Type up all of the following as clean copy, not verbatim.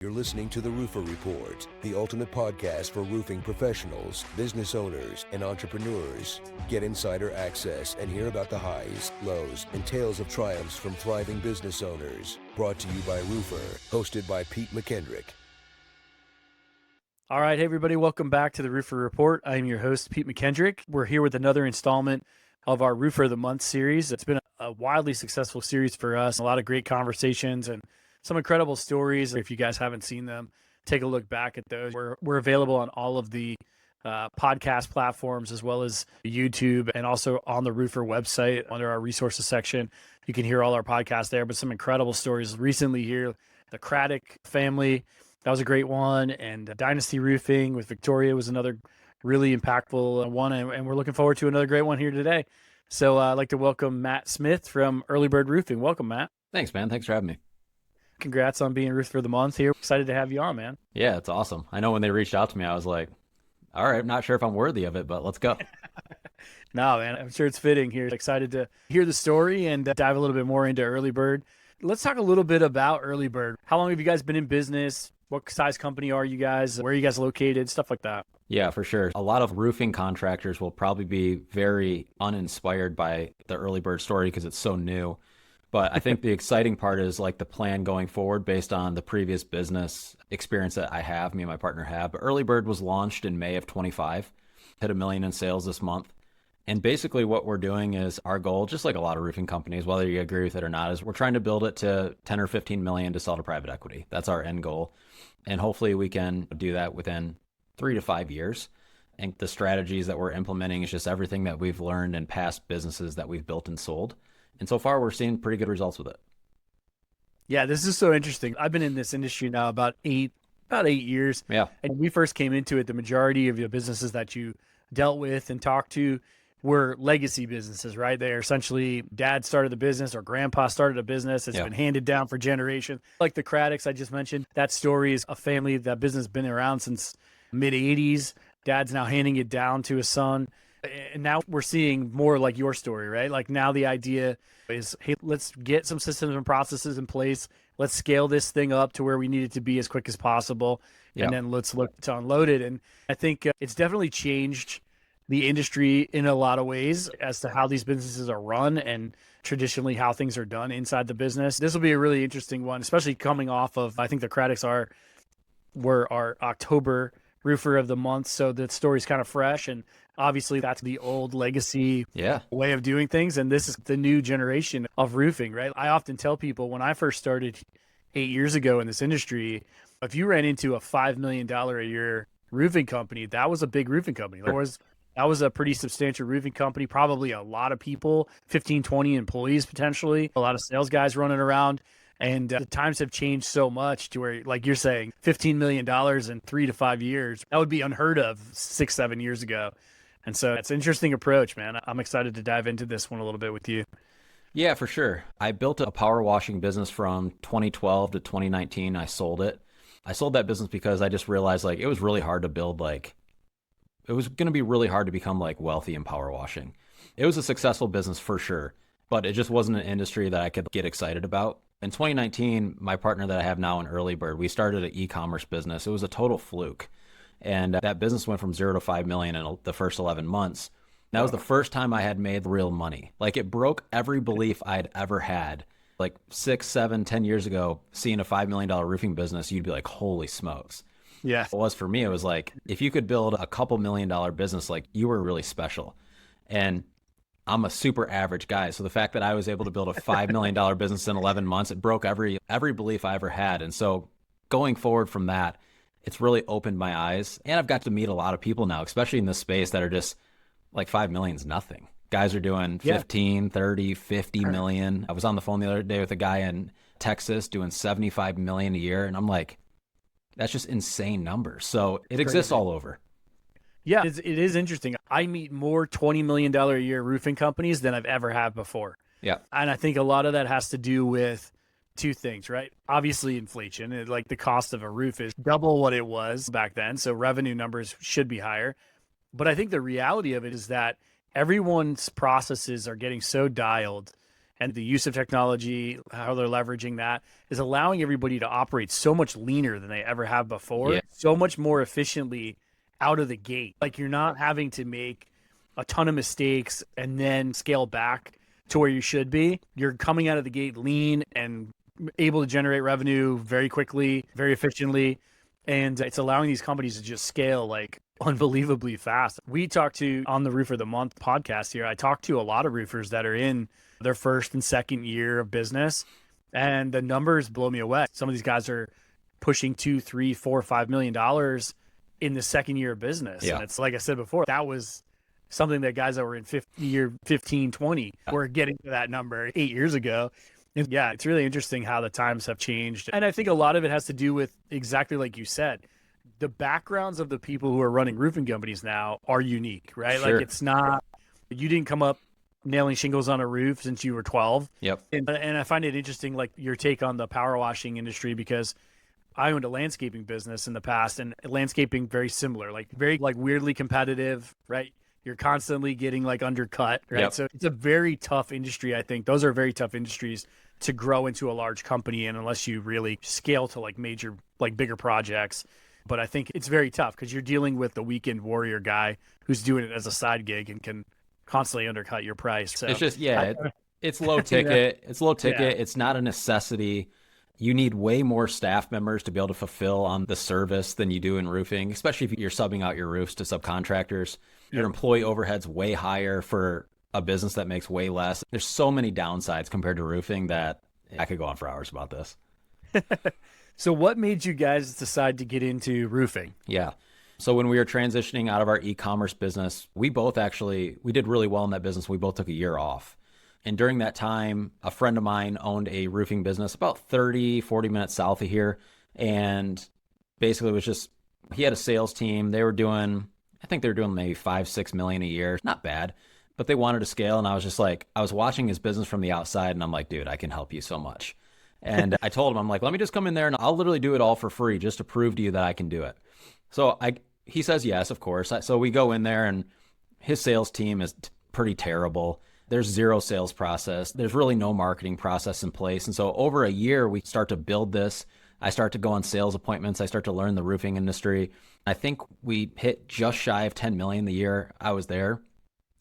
You're listening to the Roofr Report, the ultimate podcast for roofing professionals, business owners, and entrepreneurs. Get insider access and hear about the highs, lows, and tales of triumphs from thriving business owners. Brought to you by Roofr, hosted by Pete McKendrick. All right, hey everybody, welcome back to the Roofr Report. I'm your host, Pete McKendrick. We're here with another installment of our Roofer of the Month series. It's been a wildly successful series for us. A lot of great conversations and some incredible stories. If you guys haven't seen them, take a look back at those. We're available on all of the podcast platforms as well as YouTube, and also on the Roofr website under our resources section. You can hear all our podcasts there, but some incredible stories recently here. The Craddock family, that was a great one. And Dynasty Roofing with Victoria was another really impactful one. And we're looking forward to another great one here today. So I'd like to welcome Matt Smith from Early Bird Roofing. Welcome, Matt. Thanks, man. Thanks for having me. Congrats on being Roofer of the Month here. Excited to have you on, man. Yeah, it's awesome. I know when they reached out to me, I was like, all right, I'm not sure if I'm worthy of it, but let's go. No, man, I'm sure it's fitting here. Excited to hear the story and dive a little bit more into Early Bird. Let's talk a little bit about Early Bird. How long have you guys been in business? What size company are you guys? Where are you guys located? Stuff like that. Yeah, for sure. A lot of roofing contractors will probably be very uninspired by the Early Bird story because it's so new. But I think the exciting part is like the plan going forward based on the previous business experience that I have, me and my partner have. But Early Bird was launched in May of 25, hit $1 million in sales this month. And basically what we're doing is our goal, just like a lot of roofing companies, whether you agree with it or not, is we're trying to build it to 10 or 15 million to sell to private equity. That's our end goal. And hopefully we can do that within 3 to 5 years. And the strategies that we're implementing is just everything that we've learned in past businesses that we've built and sold. And so far, we're seeing pretty good results with it. Yeah, this is so interesting. I've been in this industry now about eight years. Yeah. And when we first came into it, the majority of the businesses that you dealt with and talked to were legacy businesses, right? They're essentially dad started the business or grandpa started a business. It's been handed down for generations. Like the Craddocks I just mentioned, that story is a family, that business has been around since mid 80s. Dad's now handing it down to his son. And now we're seeing more like your story, right? Like now the idea is, hey, let's get some systems and processes in place. Let's scale this thing up to where we need it to be as quick as possible. Yep. And then let's look to unload it. And I think it's definitely changed the industry in a lot of ways as to how these businesses are run and traditionally how things are done inside the business. This will be a really interesting one, especially coming off of, I think the Craddocks were our October Roofer of the Month. So the story's kind of fresh. And obviously that's the old legacy way of doing things. And this is the new generation of roofing, right? I often tell people when I first started 8 years ago in this industry, if you ran into a $5 million a year roofing company, that was a big roofing company. That was a pretty substantial roofing company, probably a lot of people, 15, 20 employees potentially, a lot of sales guys running around. And the times have changed so much to where, like you're saying, $15 million in 3 to 5 years, that would be unheard of 6, 7 years ago. And so it's an interesting approach, man. I'm excited to dive into this one a little bit with you. Yeah, for sure. I built a power washing business from 2012 to 2019. I sold it. I sold that business because I just realized like it was really hard to build, like it was going to be really hard to become like wealthy in power washing. It was a successful business for sure, but it just wasn't an industry that I could get excited about. In 2019, my partner that I have now in Early Bird, we started an e-commerce business. It was a total fluke. And that business went from 0 to 5 million in the first 11 months. That was the first time I had made real money. Like it broke every belief I'd ever had. Like 6, 7, 10 years ago, seeing a $5 million roofing business, you'd be like, holy smokes. Yeah. It was for me. It was like, if you could build a couple $1 million business, like you were really special. And I'm a super average guy. So the fact that I was able to build a $5 million business in 11 months, it broke every belief I ever had. And so going forward from that, it's really opened my eyes. And I've got to meet a lot of people now, especially in this space, that are just like 5 million is nothing. Guys are doing 15, 30, 50 million. I was on the phone the other day with a guy in Texas doing 75 million a year. And I'm like, that's just insane numbers. So it exists all over. Yeah, it is interesting. I meet more $20 million a year roofing companies than I've ever had before. Yeah. And I think a lot of that has to do with two things, right? Obviously inflation, like the cost of a roof is double what it was back then. So revenue numbers should be higher. But I think the reality of it is that everyone's processes are getting so dialed and the use of technology, how they're leveraging that is allowing everybody to operate so much leaner than they ever have before, so much more efficiently out of the gate. Like you're not having to make a ton of mistakes and then scale back to where you should be. You're coming out of the gate lean and able to generate revenue very quickly, very efficiently. And it's allowing these companies to just scale like unbelievably fast. We talked to on the Roofer of the Month podcast here. I talked to a lot of roofers that are in their first and second year of business, and the numbers blow me away. Some of these guys are pushing $2, $3, $4, $5 million in the second year of business. And it's like I said before, that was something that guys that were in 15, 20 were getting to that number 8 years ago. And yeah, it's really interesting how the times have changed. And I think a lot of it has to do with exactly like you said, the backgrounds of the people who are running roofing companies now are unique, right? Like it's not, you didn't come up nailing shingles on a roof since you were 12. And I find it interesting, like your take on the power washing industry, because I owned a landscaping business in the past, and landscaping very similar, like very like weirdly competitive, right? You're constantly getting like undercut, right? So it's a very tough industry. I think those are very tough industries to grow into a large company, and unless you really scale to like major, like bigger projects. But I think it's very tough because you're dealing with the weekend warrior guy who's doing it as a side gig and can constantly undercut your price. So it's just, it's low ticket. It's low ticket. It's not a necessity. You need way more staff members to be able to fulfill on the service than you do in roofing, especially if you're subbing out your roofs to subcontractors. Your employee overhead's way higher for a business that makes way less. There's so many downsides compared to roofing that I could go on for hours about this. So what made you guys decide to get into roofing? So when we were transitioning out of our e-commerce business, we did really well in that business. We both took a year off. And during that time, a friend of mine owned a roofing business about 30, 40 minutes south of here. And basically it was just, he had a sales team. They were doing, I think they were doing maybe 5-6 million a year. Not bad, but they wanted to scale. And I was just like, I was watching his business from the outside and I'm like, dude, I can help you so much. And I told him, I'm like, let me just come in there and I'll literally do it all for free just to prove to you that I can do it. So he says yes, of course. So we go in there and his sales team is pretty terrible. There's zero sales process. There's really no marketing process in place. And so over a year, we start to build this. I start to go on sales appointments. I start to learn the roofing industry. I think we hit just shy of 10 million the year I was there.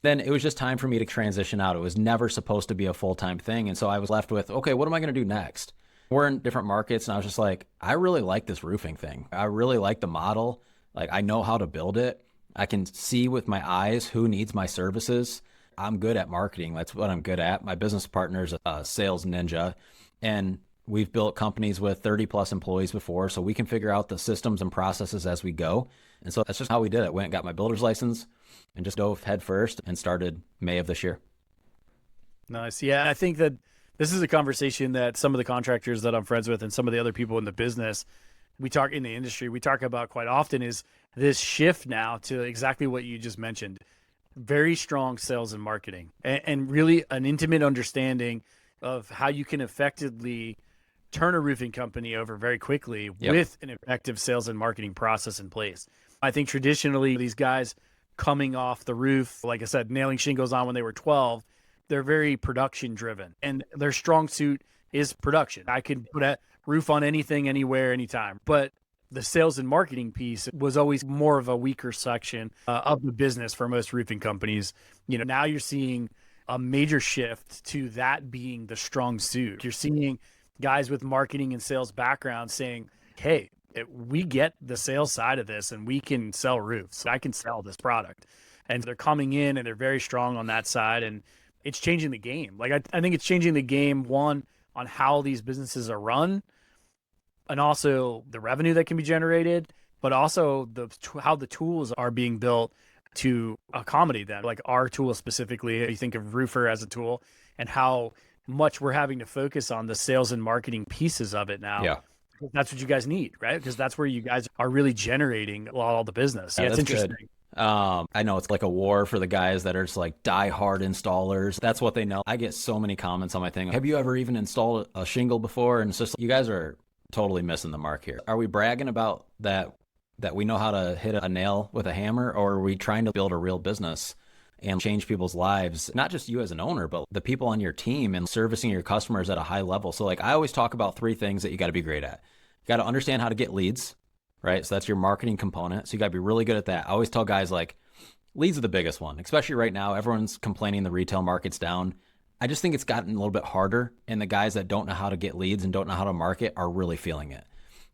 Then it was just time for me to transition out. It was never supposed to be a full-time thing. And so I was left with, okay, what am I going to do next? We're in different markets. And I was just like, I really like this roofing thing. I really like the model. Like I know how to build it. I can see with my eyes who needs my services. I'm good at marketing. That's what I'm good at. My business partner's a sales ninja, and we've built companies with 30 plus employees before, so we can figure out the systems and processes as we go. And so that's just how we did it. Went and got my builder's license and just dove head first and started May of this year. Nice. Yeah, I think that this is a conversation that some of the contractors that I'm friends with and some of the other people in the business, we talk in the industry, we talk about quite often, is this shift now to exactly what you just mentioned. Very strong sales and marketing, and really an intimate understanding of how you can effectively turn a roofing company over very quickly with an effective sales and marketing process in place. I think traditionally these guys coming off the roof, like I said, nailing shingles on when they were 12, they're very production driven, and their strong suit is production. I could put a roof on anything, anywhere, anytime. But the sales and marketing piece was always more of a weaker section of the business for most roofing companies. You know, now you're seeing a major shift to that being the strong suit. You're seeing guys with marketing and sales backgrounds saying, hey, we get the sales side of this and we can sell roofs. I can sell this product. And they're coming in and they're very strong on that side. And it's changing the game. Like, I think it's changing the game, one, on how these businesses are run, and also the revenue that can be generated, but also how the tools are being built to accommodate them. Like our tool specifically, you think of Roofr as a tool, and how much we're having to focus on the sales and marketing pieces of it now. That's what you guys need, right? Because that's where you guys are really generating all the business. Yeah, it's interesting. Good. I know it's like a war for the guys that are just like die-hard installers. That's what they know. I get so many comments on my thing. Have you ever even installed a shingle before? And it's just, you guys are totally missing the mark here. Are we bragging about that we know how to hit a nail with a hammer, or are we trying to build a real business and change people's lives, not just you as an owner, but the people on your team and servicing your customers at a high level. So like I always talk about 3 things that you got to be great at. You got to understand how to get leads, right? So that's your marketing component. So you got to be really good at that. I always tell guys like leads are the biggest one, especially right now. Everyone's complaining the retail market's down. I just think it's gotten a little bit harder, and the guys that don't know how to get leads and don't know how to market are really feeling it.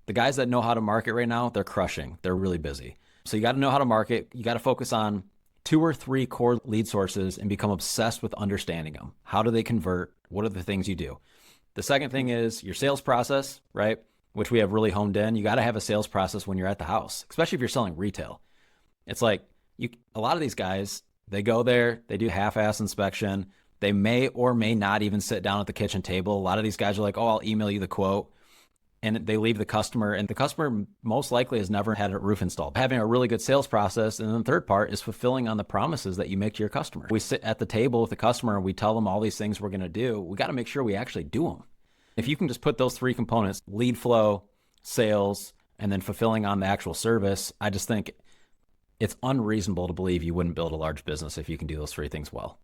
The guys that know how to market right now, they're crushing. They're really busy. So you got to know how to market. You got to focus on 2 or 3 core lead sources and become obsessed with understanding them. How do they convert? What are the things you do? The second thing is your sales process, right? Which we have really honed in. You got to have a sales process when you're at the house, especially if you're selling retail. It's like a lot of these guys, they go there, they do half-ass inspection. They may or may not even sit down at the kitchen table. A lot of these guys are like, oh, I'll email you the quote. And they leave the customer, and the customer most likely has never had a roof installed. Having a really good sales process. And then the third part is fulfilling on the promises that you make to your customer. We sit at the table with the customer and we tell them all these things we're going to do. We got to make sure we actually do them. If you can just put those 3 components, lead flow, sales, and then fulfilling on the actual service, I just think it's unreasonable to believe you wouldn't build a large business if you can do those 3 things well.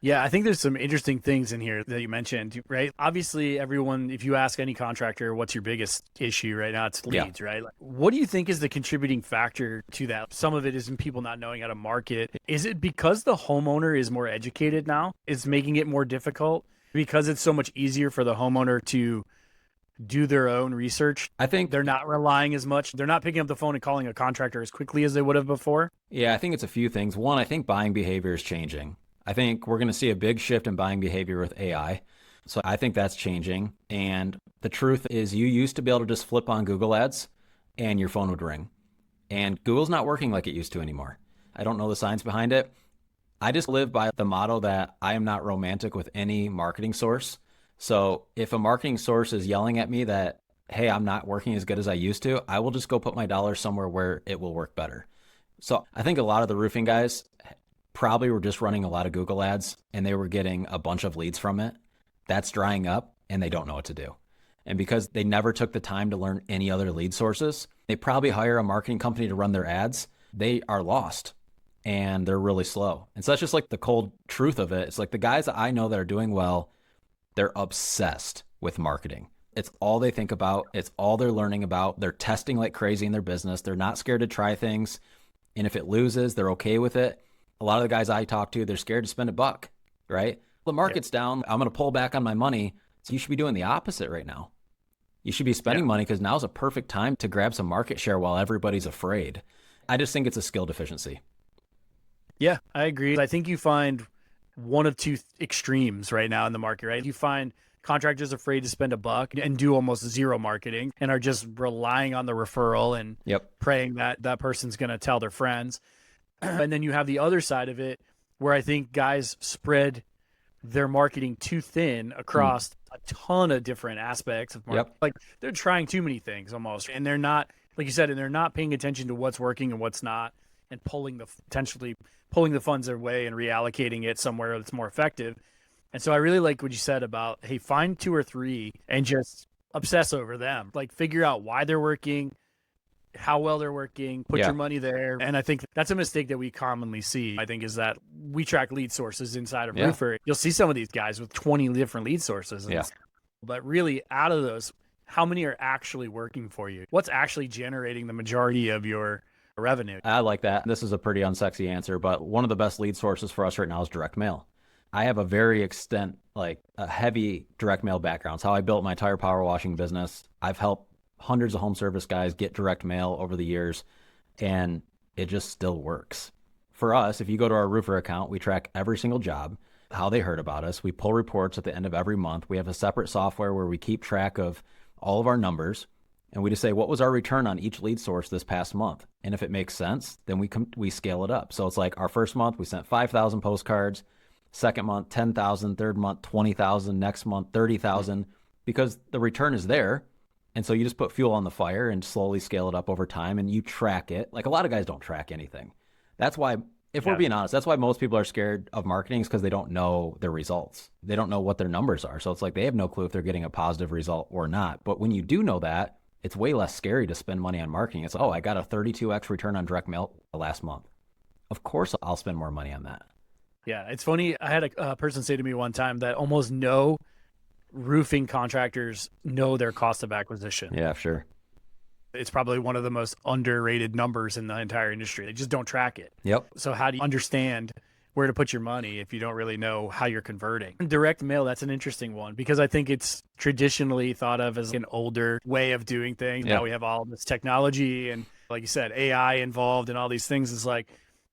Yeah, I think there's some interesting things in here that you mentioned, right? Obviously, everyone, if you ask any contractor, what's your biggest issue right now, it's leads, right? Like, what do you think is the contributing factor to that? Some of it is in people not knowing how to market. Is it because the homeowner is more educated now? It's making it more difficult because it's so much easier for the homeowner to do their own research? I think they're not relying as much. They're not picking up the phone and calling a contractor as quickly as they would have before. Yeah, I think it's a few things. One, I think buying behavior is changing. I think we're going to see a big shift in buying behavior with AI. So I think that's changing. And the truth is you used to be able to just flip on Google ads and your phone would ring. And Google's not working like it used to anymore. I don't know the science behind it. I just live by the motto that I am not romantic with any marketing source. So if a marketing source is yelling at me that, hey, I'm not working as good as I used to, I will just go put my dollars somewhere where it will work better. So I think a lot of the roofing guys probably were just running a lot of Google ads and they were getting a bunch of leads from it. That's drying up and they don't know what to do. And because they never took the time to learn any other lead sources, they probably hire a marketing company to run their ads. They are lost and they're really slow. And so that's just like the cold truth of it. It's like the guys that I know that are doing well, they're obsessed with marketing. It's all they think about. It's all they're learning about. They're testing like crazy in their business. They're not scared to try things. And if it loses, they're okay with it. A lot of the guys I talk to, they're scared to spend a buck, right? The market's down. I'm going to pull back on my money. So you should be doing the opposite right now. You should be spending money because now's a perfect time to grab some market share while everybody's afraid. I just think it's a skill deficiency. Yeah, I agree. I think you find one of 2 extremes right now in the market, right? You find contractors afraid to spend a buck and do almost zero marketing and are just relying on the referral and praying that that person's going to tell their friends. And then you have the other side of it where I think guys spread their marketing too thin across a ton of different aspects of marketing. Like they're trying too many things almost. And they're not, like you said, and they're not paying attention to what's working and what's not and potentially pulling the funds their way and reallocating it somewhere that's more effective. And so I really like what you said about, hey, find 2 or 3 and just obsess over them. Like figure out why they're working, how well they're working, put your money there. And I think that's a mistake that we commonly see, I think, is that we track lead sources inside of Roofr. You'll see some of these guys with 20 different lead sources. But really out of those, how many are actually working for you? What's actually generating the majority of your revenue? I like that. This is a pretty unsexy answer, but one of the best lead sources for us right now is direct mail. I have a very a heavy direct mail background. It's how I built my entire power washing business. I've helped hundreds of home service guys get direct mail over the years, and it just still works. For us, if you go to our Roofr account, we track every single job, how they heard about us. We pull reports at the end of every month. We have a separate software where we keep track of all of our numbers, and we just say, what was our return on each lead source this past month? And if it makes sense, then we scale it up. So it's like our first month, we sent 5,000 postcards. Second month, 10,000. Third month, 20,000. Next month, 30,000, because the return is there. And so you just put fuel on the fire and slowly scale it up over time, and you track it. Like a lot of guys don't track anything. That's why, if we're being honest, that's why most people are scared of marketing, is because they don't know their results. They don't know what their numbers are. So it's like they have no clue if they're getting a positive result or not. But when you do know that, it's way less scary to spend money on marketing. It's, oh, I got a 32x return on direct mail last month. of course I'll spend more money on that. Yeah, it's funny. I had a person say to me one time that almost no roofing contractors know their cost of acquisition. Yeah, sure. It's probably one of the most underrated numbers in the entire industry. They just don't track it. Yep. So how do you understand where to put your money if you don't really know how you're converting? Direct mail, that's an interesting one because I think it's traditionally thought of as an older way of doing things. Yeah. Now we have all this technology and, like you said, AI involved and all these things. It's like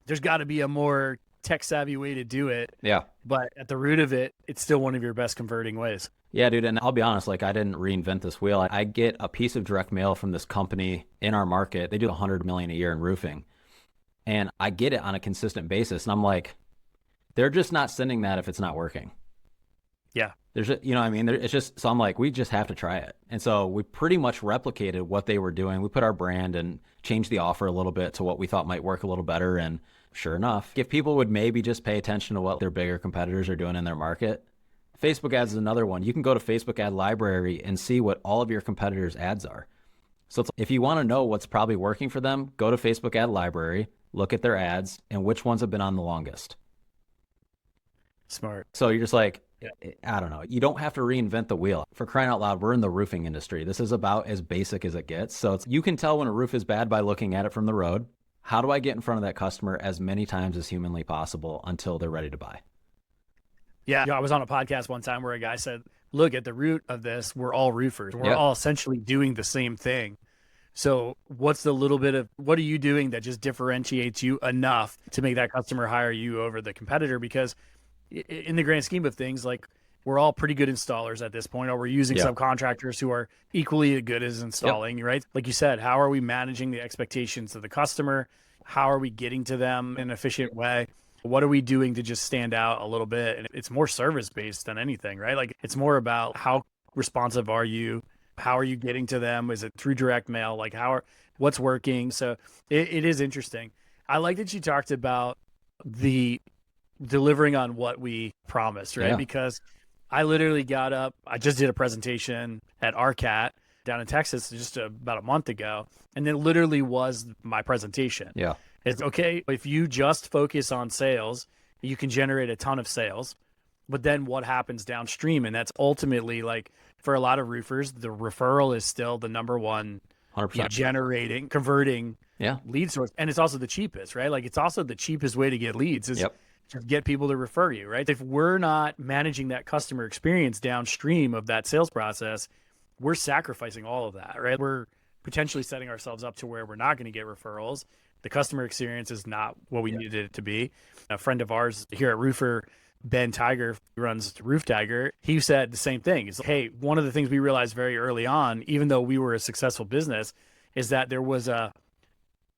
there's got to be a more tech savvy way to do it. Yeah. But at the root of it, it's still one of your best converting ways. Yeah, dude. And I'll be honest, like I didn't reinvent this wheel. I get a piece of direct mail from this company in our market. They do 100 million a year in roofing. And I get it on a consistent basis. And I'm like, they're just not sending that if it's not working. Yeah. There's, you know what I mean? It's just, so I'm like, we just have to try it. And so we pretty much replicated what they were doing. We put our brand and changed the offer a little bit to what we thought might work a little better. And sure enough, if people would maybe just pay attention to what their bigger competitors are doing in their market. Facebook ads is another one. You can go to Facebook ad library and see what all of your competitors' ads are. So if you want to know what's probably working for them, go to Facebook ad library, look at their ads, and which ones have been on the longest. Smart. So you're just like, I don't know. You don't have to reinvent the wheel. For crying out loud, we're in the roofing industry. This is about as basic as it gets. So you can tell when a roof is bad by looking at it from the road. How do I get in front of that customer as many times as humanly possible until they're ready to buy? Yeah, I was on a podcast one time where a guy said, look, at the root of this, we're all roofers. We're all essentially doing the same thing. So what's the little bit of, what are you doing that just differentiates you enough to make that customer hire you over the competitor? Because in the grand scheme of things, like we're all pretty good installers at this point, or we're using subcontractors who are equally as good as installing, right? Like you said, how are we managing the expectations of the customer? How are we getting to them in an efficient way? What are we doing to just stand out a little bit? And it's more service-based than anything, right? Like it's more about how responsive are you? How are you getting to them? Is it through direct mail? Like what's working? So it is interesting. I like that you talked about the delivering on what we promised, right? Yeah. Because I literally got up, I just did a presentation at RCAT down in Texas just about a month ago. And it literally was my presentation. Yeah. It's okay. If you just focus on sales, you can generate a ton of sales, but then what happens downstream? And that's ultimately like for a lot of roofers, the referral is still the number one 100% converting lead source. And it's also the cheapest, right? Like it's also the cheapest way to get leads is to get people to refer you, right? If we're not managing that customer experience downstream of that sales process, we're sacrificing all of that, right? We're potentially setting ourselves up to where we're not going to get referrals. The customer experience is not what we needed it to be. A friend of ours here at Roofr, Ben Tiger, who runs Roof Tiger, he said the same thing. He's like, hey, one of the things we realized very early on, even though we were a successful business, is that there was a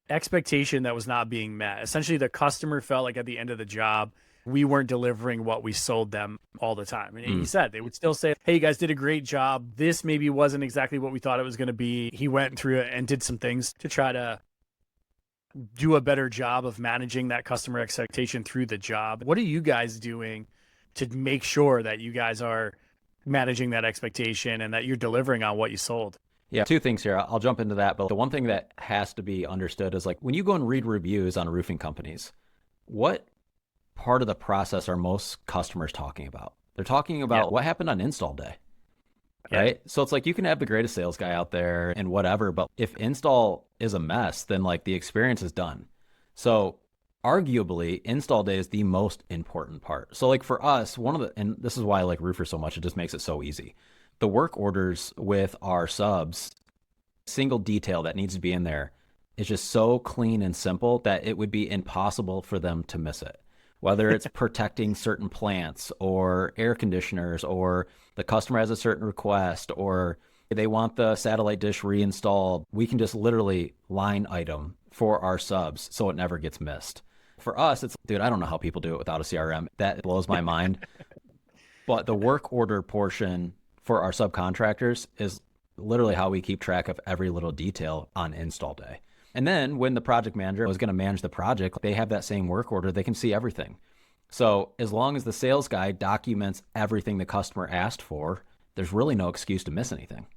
expectation that was not being met. Essentially, the customer felt like at the end of the job, we weren't delivering what we sold them all the time. And he said they would still say, hey, you guys did a great job. This maybe wasn't exactly what we thought it was going to be. He went through it and did some things to try to do a better job of managing that customer expectation through the job. What are you guys doing to make sure that you guys are managing that expectation and that you're delivering on what you sold? Yeah, two things here. I'll jump into that. But the one thing that has to be understood is like when you go and read reviews on roofing companies, what part of the process are most customers talking about? They're talking about what happened on install day. Right. So it's like you can have the greatest sales guy out there and whatever, but if install is a mess, then like the experience is done. So arguably install day is the most important part. So like for us, and this is why I like Roofr so much, it just makes it so easy. The work orders with our subs, single detail that needs to be in there is just so clean and simple that it would be impossible for them to miss it. Whether it's protecting certain plants or air conditioners, or the customer has a certain request, or they want the satellite dish reinstalled, we can just literally line item for our subs so it never gets missed. For us, it's, dude, I don't know how people do it without a CRM. That blows my mind. But the work order portion for our subcontractors is literally how we keep track of every little detail on install day. And then when the project manager is going to manage the project, they have that same work order. They can see everything. So as long as the sales guy documents everything the customer asked for, there's really no excuse to miss anything.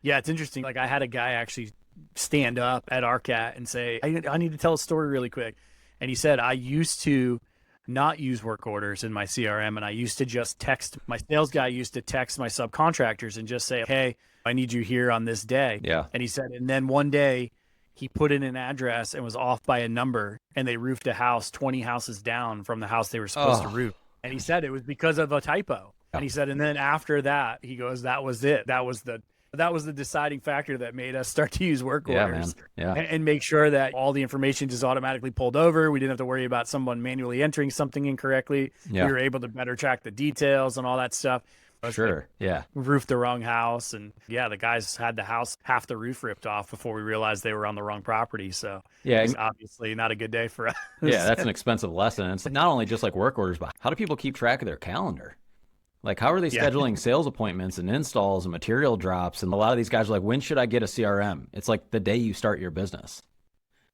Yeah, it's interesting. Like I had a guy actually stand up at RCAT and say, I need to tell a story really quick. And he said, I used to not use work orders in my CRM. And I used to just text, my sales guy used to text my subcontractors and just say, hey, I need you here on this day. Yeah. And he said, and then one day he put in an address and was off by a number, and they roofed a house 20 houses down from the house they were supposed to roof. And he said it was because of a typo. And he said, and then after that, he goes, that was it. That was the deciding factor that made us start to use work orders. And make sure that all the information just automatically pulled over. We didn't have to worry about someone manually entering something incorrectly. We were able to better track the details and all that stuff. Sure. We roofed the wrong house. And the guys had the house, half the roof ripped off before we realized they were on the wrong property. So it's obviously not a good day for us. Yeah, that's an expensive lesson. It's not only just like work orders, but how do people keep track of their calendar? Like, how are they scheduling sales appointments and installs and material drops? And a lot of these guys are like, when should I get a CRM? It's like the day you start your business.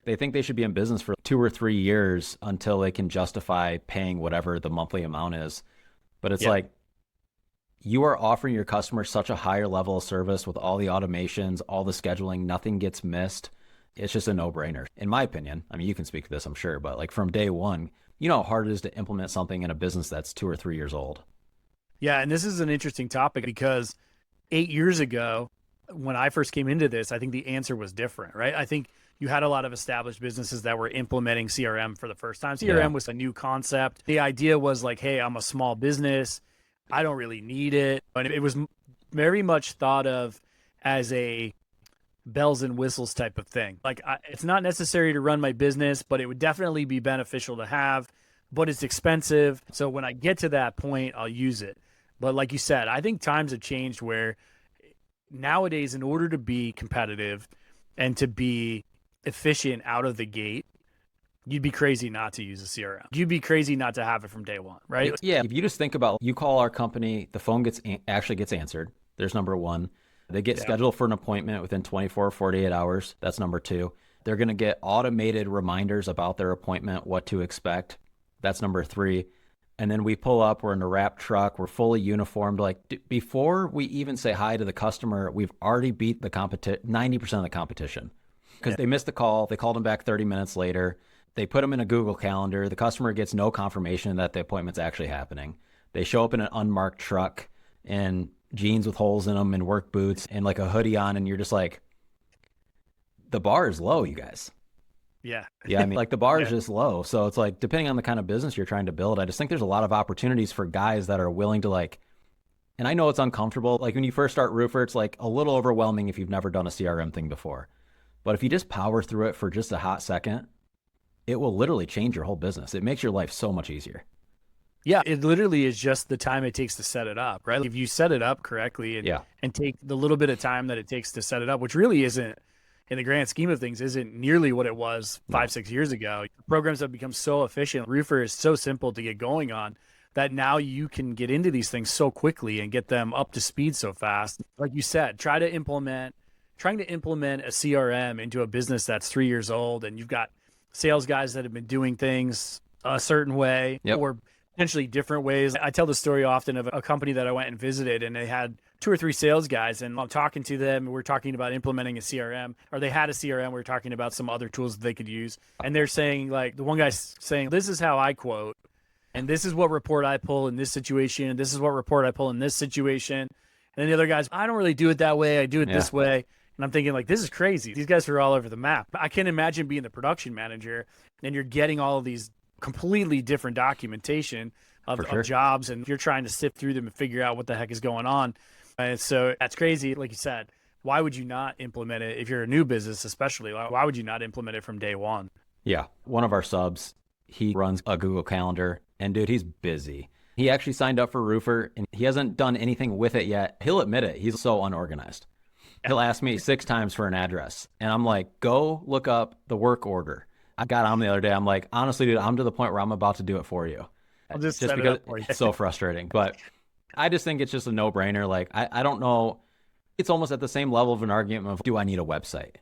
They think they should be in business for 2 or 3 years until they can justify paying whatever the monthly amount is. But it's like, you are offering your customers such a higher level of service with all the automations, all the scheduling, nothing gets missed. It's just a no-brainer, in my opinion. I mean, you can speak to this, I'm sure, but like from day one, you know how hard it is to implement something in a business that's 2 or 3 years old. Yeah, and this is an interesting topic because 8 years ago, when I first came into this, I think the answer was different, right? I think you had a lot of established businesses that were implementing CRM for the first time. CRM was a new concept. The idea was like, hey, I'm a small business. I don't really need it. And it was very much thought of as a bells and whistles type of thing. Like, it's not necessary to run my business, but it would definitely be beneficial to have, but it's expensive. So when I get to that point, I'll use it. But like you said, I think times have changed where nowadays, in order to be competitive and to be efficient out of the gate, you'd be crazy not to use a CRM. You'd be crazy not to have it from day one, right? Yeah. If you just think about, you call our company, the phone actually gets answered. There's number one. They get scheduled for an appointment within 24 or 48 hours. That's number two. They're going to get automated reminders about their appointment, what to expect. That's number three. And then we pull up, we're in a wrap truck, we're fully uniformed. Like, before we even say hi to the customer, we've already beat the 90% of the competition because they missed the call. They called them back 30 minutes later. They put them in a Google Calendar. The customer gets no confirmation that the appointment's actually happening. They show up in an unmarked truck and jeans with holes in them and work boots and like a hoodie on. And you're just like, the bar is low, you guys. Yeah. I mean, like the bar is just low. So it's like, depending on the kind of business you're trying to build, I just think there's a lot of opportunities for guys that are willing to like, and I know it's uncomfortable. Like when you first start Roofr, it's like a little overwhelming if you've never done a CRM thing before. But if you just power through it for just a hot second, it will literally change your whole business. It makes your life so much easier. Yeah, it literally is just the time it takes to set it up, right? If you set it up correctly and take the little bit of time that it takes to set it up, which really isn't, in the grand scheme of things, isn't nearly what it was 5-6 years ago. Programs have become so efficient. Roofr is so simple to get going on that now you can get into these things so quickly and get them up to speed so fast. Like you said, trying to implement a CRM into a business that's 3 years old, and you've got sales guys that have been doing things a certain way or potentially different ways. I tell the story often of a company that I went and visited, and they had 2 or 3 sales guys, and I'm talking to them, and we're talking about implementing a CRM, or they had a CRM. We're talking about some other tools that they could use. And they're saying, like, the one guy's saying, this is how I quote, and this is what report I pull in this situation, and this is what report I pull in this situation. And then the other guy's, I don't really do it that way. I do it this way. And I'm thinking, like, this is crazy. These guys are all over the map. I can't imagine being the production manager, and you're getting all of these completely different documentation of jobs, and you're trying to sift through them and figure out what the heck is going on. And so that's crazy. Like you said, why would you not implement it if you're a new business, especially? Why would you not implement it from day one? Yeah. One of our subs, he runs a Google Calendar, and dude, he's busy. He actually signed up for Roofr, and he hasn't done anything with it yet. He'll admit it. He's so unorganized. He'll ask me 6 times for an address, and I'm like, go look up the work order. I got on the other day. I'm like, honestly, dude, I'm to the point where I'm about to do it for you. I'll just set it up for you. It's so frustrating. But I just think it's just a no-brainer. Like, I don't know. It's almost at the same level of an argument of, do I need a website?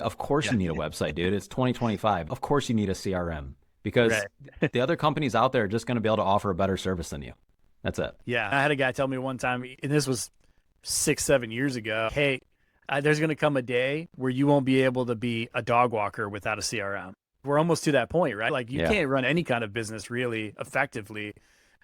Of course you need a website, dude. It's 2025. Of course you need a CRM, because the other companies out there are just going to be able to offer a better service than you. That's it. Yeah. I had a guy tell me one time, and this was 6-7 years ago, hey, there's going to come a day where you won't be able to be a dog walker without a CRM. we're almost to that point, right? Like you Yeah. can't run any kind of business really effectively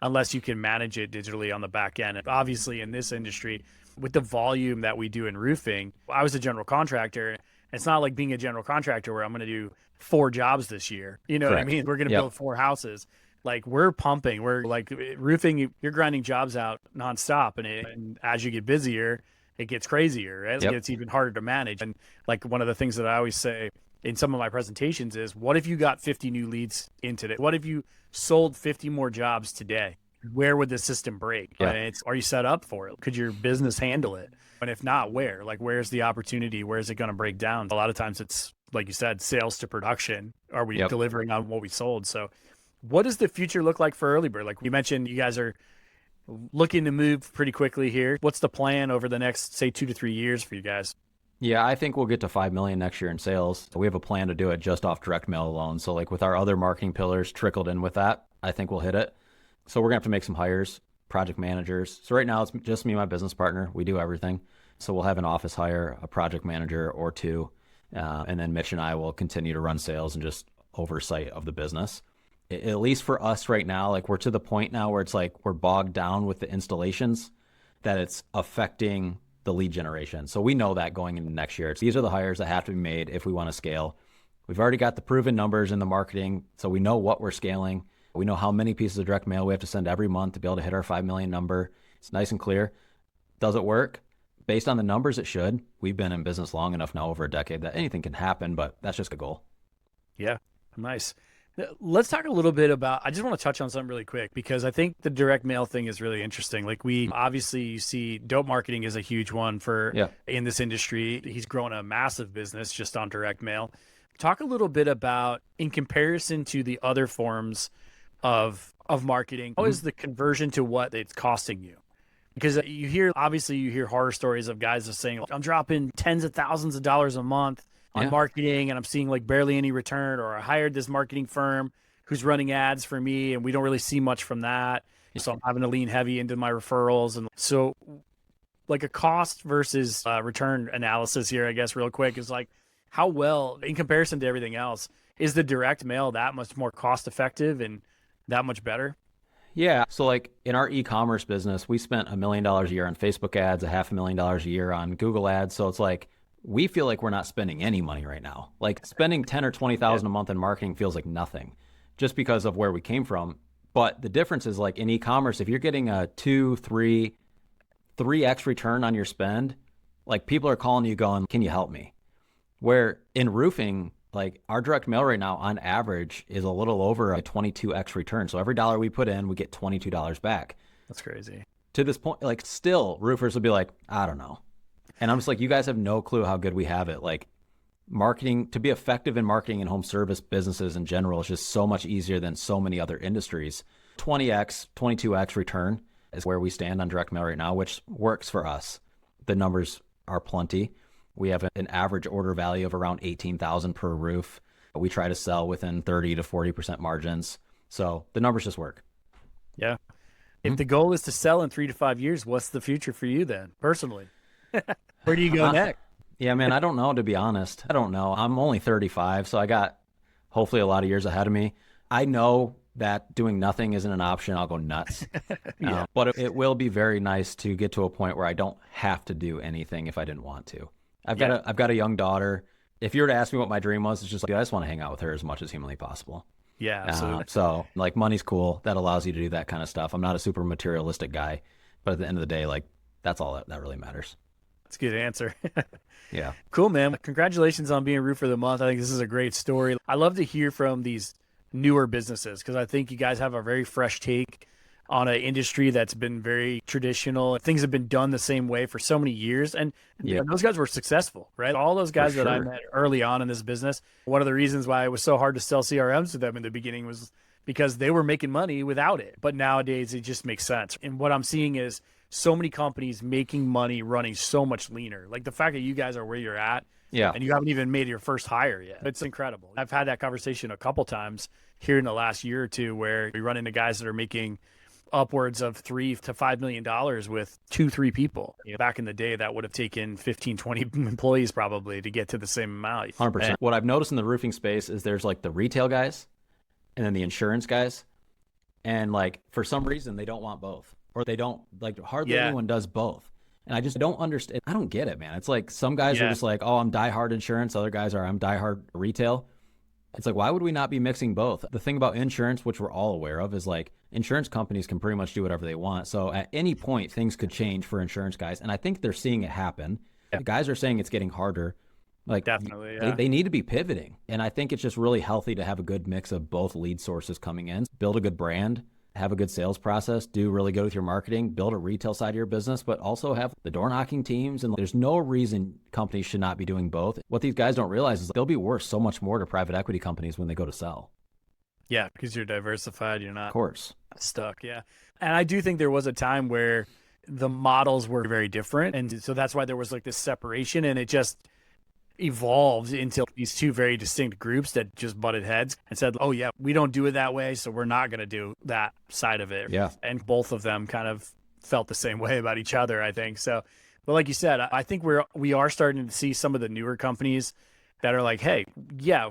unless you can manage it digitally on the back end. And obviously in this industry, with the volume that we do in roofing, I was a general contractor. It's not like being a general contractor where I'm going to do 4 jobs this year. You know what I Correct. mean? We're going to Yep. build 4 houses. Like we're pumping, we're like roofing, you're grinding jobs out nonstop. And as you get busier, it gets crazier, right? It Yep. gets even harder to manage. And like one of the things that I always say in some of my presentations is, what if you got 50 new leads in today? What if you sold 50 more jobs today? Where would the system break? Yeah. And are you set up for it? Could your business handle it? And if not, where? Like, where's the opportunity? Where is it going to break down? A lot of times it's, like you said, sales to production. Are we Yep. delivering on what we sold? So what does the future look like for Early Bird? Like you mentioned, you guys are looking to move pretty quickly here. What's the plan over the next, say, 2 to 3 years for you guys? Yeah, I think we'll get to 5 million next year in sales. We have a plan to do it just off direct mail alone. So like with our other marketing pillars trickled in with that, I think we'll hit it. So we're gonna have to make some hires, project managers. So right now it's just me and my business partner. We do everything. So we'll have an office hire, a project manager or 2. And then Mitch and I will continue to run sales and just oversight of the business. At least for us right now, like we're to the point now where it's like we're bogged down with the installations that it's affecting the lead generation. So we know that going into next year. These are the hires that have to be made if we want to scale. We've already got the proven numbers in the marketing, so we know what we're scaling. We know how many pieces of direct mail we have to send every month to be able to hit our 5 million number. It's nice and clear. Does it work? Based on the numbers, it should. We've been in business long enough now, over a decade, that anything can happen, but that's just a goal. Yeah, nice. Let's talk a little bit about, I just want to touch on something really quick because I think the direct mail thing is really interesting. Like obviously you see Dope Marketing is a huge one in this industry. He's grown a massive business just on direct mail. Talk a little bit about, in comparison to the other forms of marketing, how is the conversion to what it's costing you? Because you hear horror stories of guys just saying, I'm dropping tens of thousands of dollars a month on marketing and I'm seeing like barely any return, or I hired this marketing firm who's running ads for me and we don't really see much from that. So I'm having to lean heavy into my referrals. And so like a cost versus return analysis here, I guess real quick, is like, how well, in comparison to everything else, is the direct mail that much more cost effective and that much better? Yeah. So like in our e-commerce business, we spent $1 million a year on Facebook ads, $500,000 a year on Google ads. So it's like, we feel like we're not spending any money right now. Like spending 10 or 20,000 a month in marketing feels like nothing just because of where we came from. But the difference is like in e-commerce, if you're getting a 2, 3x return on your spend, like people are calling you going, can you help me? Where in roofing, like our direct mail right now on average is a little over a 22x return. So every dollar we put in, we get $22 back. That's crazy. To this point, like still roofers will be like, I don't know. And I'm just like, you guys have no clue how good we have it. Like marketing, to be effective in marketing and home service businesses in general is just so much easier than so many other industries. 20x, 22x return is where we stand on direct mail right now, which works for us. The numbers are plenty. We have an average order value of around $18,000 per roof. We try to sell within 30 to 40% margins. So the numbers just work. Yeah. If the goal is to sell in 3 to 5 years, what's the future for you then, personally? Where do you go next? Yeah, man, I don't know, to be honest. I don't know. I'm only 35, so I got hopefully a lot of years ahead of me. I know that doing nothing isn't an option. I'll go nuts. But it will be very nice to get to a point where I don't have to do anything if I didn't want to. I've got a young daughter. If you were to ask me what my dream was, it's just like, I just want to hang out with her as much as humanly possible. Yeah, absolutely. So like money's cool. That allows you to do that kind of stuff. I'm not a super materialistic guy, but at the end of the day, like that's all that really matters. That's a good answer. Yeah. Cool, man. Congratulations on being Roofer of the Month. I think this is a great story. I love to hear from these newer businesses because I think you guys have a very fresh take on an industry that's been very traditional. Things have been done the same way for so many years. And those guys were successful, right? All those guys that I met early on in this business, one of the reasons why it was so hard to sell CRMs to them in the beginning was because they were making money without it. But nowadays it just makes sense. And what I'm seeing is so many companies making money running so much leaner. Like the fact that you guys are where you're at, and you haven't even made your first hire yet. It's incredible. I've had that conversation a couple times here in the last year or two where we run into guys that are making upwards of $3 to $5 million with 2-3 people. Back in the day, that would have taken 15-20 employees probably to get to the same amount. 100%. What I've noticed in the roofing space is there's like the retail guys and then the insurance guys. And like, for some reason, they don't want both, or they don't, like, hardly anyone does both. And I just don't understand. I don't get it, man. It's like some guys are just like, oh, I'm diehard insurance. Other guys are, I'm diehard retail. It's like, why would we not be mixing both? The thing about insurance, which we're all aware of, is like insurance companies can pretty much do whatever they want. So at any point, things could change for insurance guys. And I think they're seeing it happen. Yeah. The guys are saying it's getting harder. Like, definitely, they need to be pivoting. And I think it's just really healthy to have a good mix of both lead sources coming in, build a good brand, have a good sales process, do really good with your marketing, build a retail side of your business, but also have the door knocking teams. And there's no reason companies should not be doing both. What these guys don't realize is they'll be worth so much more to private equity companies when they go to sell. Yeah, because you're diversified. You're not, of course, stuck. Yeah. And I do think there was a time where the models were very different. And so that's why there was like this separation, and it just evolved into these two very distinct groups that just butted heads and said, oh yeah, we don't do it that way, so we're not going to do that side of it. Yeah. And both of them kind of felt the same way about each other, I think. So, but like you said, I think we are starting to see some of the newer companies that are like, hey, yeah,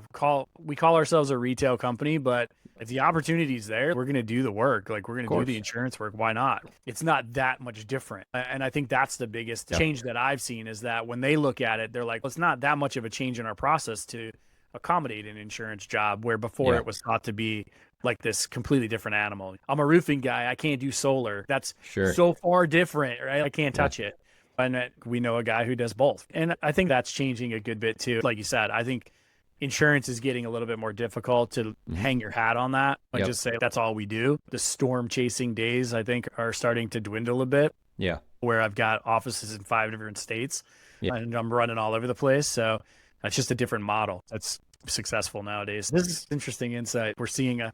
we call ourselves a retail company, but if the opportunity's there, we're going to do the work. Like, we're going to do the insurance work. Why not? It's not that much different. And I think that's the biggest change that I've seen, is that when they look at it, they're like, well, it's not that much of a change in our process to accommodate an insurance job, where before it was thought to be like this completely different animal. I'm a roofing guy. I can't do solar. That's so far different, right? I can't touch it. And we know a guy who does both. And I think that's changing a good bit too. Like you said, I think insurance is getting a little bit more difficult to hang your hat on that and just say that's all we do. The storm chasing days, I think, are starting to dwindle a bit. Yeah. Where I've got offices in 5 different states and I'm running all over the place. So that's just a different model that's successful nowadays. This is interesting insight. We're seeing a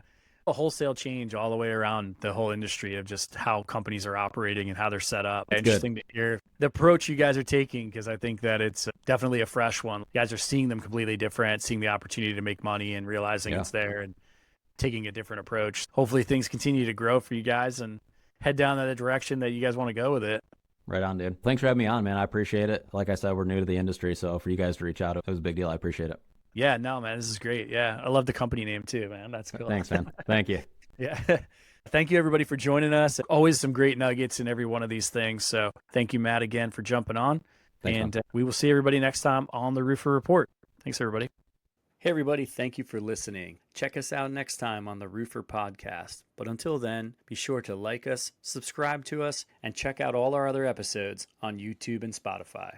wholesale change all the way around the whole industry of just how companies are operating and how they're set up. That's interesting to hear the approach you guys are taking, because I think that it's definitely a fresh one. You guys are seeing them completely different, seeing the opportunity to make money and realizing it's there and taking a different approach. Hopefully things continue to grow for you guys and head down in the direction that you guys want to go with it. Right on, dude. Thanks for having me on, man. I appreciate it. Like I said, we're new to the industry, so for you guys to reach out, it was a big deal. I appreciate it. Yeah, no, man, this is great. Yeah, I love the company name too, man. That's cool. Thanks, man. Thank you. Yeah. Thank you, everybody, for joining us. Always some great nuggets in every one of these things. So thank you, Matt, again, for jumping on. Thanks, and we will see everybody next time on the Roofr Report. Thanks, everybody. Hey, everybody. Thank you for listening. Check us out next time on the Roofr Podcast. But until then, be sure to like us, subscribe to us, and check out all our other episodes on YouTube and Spotify.